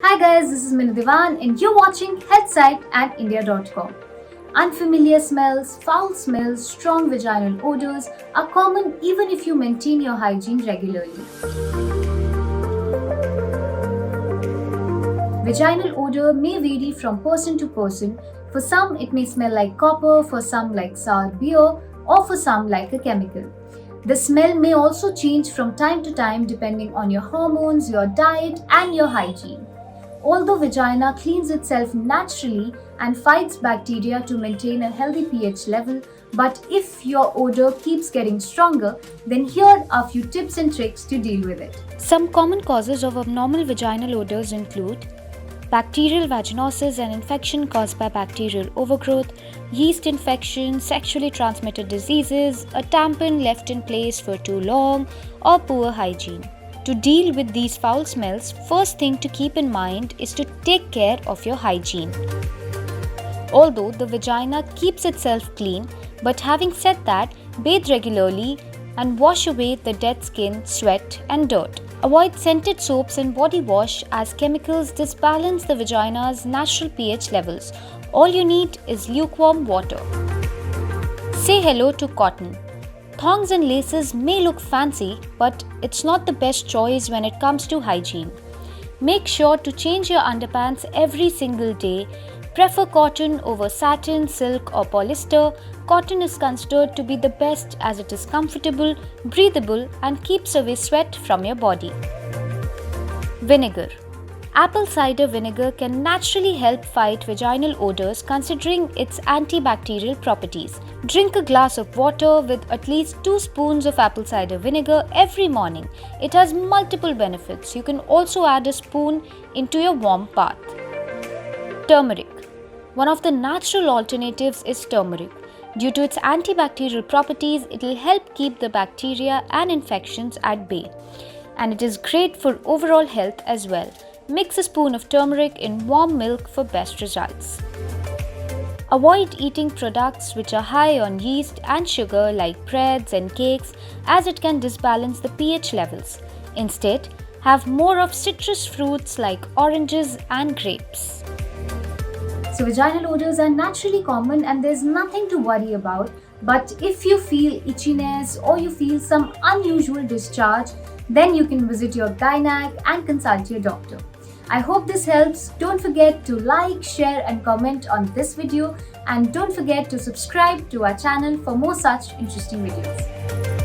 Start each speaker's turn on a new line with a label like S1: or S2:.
S1: Hi guys, this is Divan and you're watching HealthSite and India.com. Unfamiliar smells, foul smells, strong vaginal odors are common even if you maintain your hygiene regularly. Vaginal odor may vary from person to person. For some, it may smell like copper, for some like sour beer, or for some like a chemical. The smell may also change from time to time depending on your hormones, your diet, and your hygiene. Although vagina cleans itself naturally and fights bacteria to maintain a healthy pH level, but if your odor keeps getting stronger, then here are a few tips and tricks to deal with it.
S2: Some common causes of abnormal vaginal odors include bacterial vaginosis, an infection caused by bacterial overgrowth, yeast infection, sexually transmitted diseases, a tampon left in place for too long, or poor hygiene. To deal with these foul smells, first thing to keep in mind is to take care of your hygiene. Although the vagina keeps itself clean, but having said that, bathe regularly and wash away the dead skin, sweat, and dirt. Avoid scented soaps and body wash as chemicals disbalance the vagina's natural pH levels. All you need is lukewarm water. Say hello to cotton. Thongs and laces may look fancy, but it's not the best choice when it comes to hygiene. Make sure to change your underpants every single day. Prefer cotton over satin, silk, or polyester. Cotton is considered to be the best as it is comfortable, breathable, and keeps away sweat from your body. Vinegar. Apple cider vinegar can naturally help fight vaginal odors considering its antibacterial properties. Drink a glass of water with at least 2 spoons of apple cider vinegar every morning. It has multiple benefits. You can also add a spoon into your warm bath. Turmeric. One of the natural alternatives is turmeric. Due to its antibacterial properties, it will help keep the bacteria and infections at bay. And it is great for overall health as well. Mix a spoon of turmeric in warm milk for best results. Avoid eating products which are high on yeast and sugar like breads and cakes as it can disbalance the pH levels. Instead, have more of citrus fruits like oranges and grapes.
S1: So vaginal odors are naturally common and there's nothing to worry about. But if you feel itchiness or you feel some unusual discharge, then you can visit your gynac and consult your doctor. I hope this helps. Don't forget to like, share and comment on this video, and don't forget to subscribe to our channel for more such interesting videos.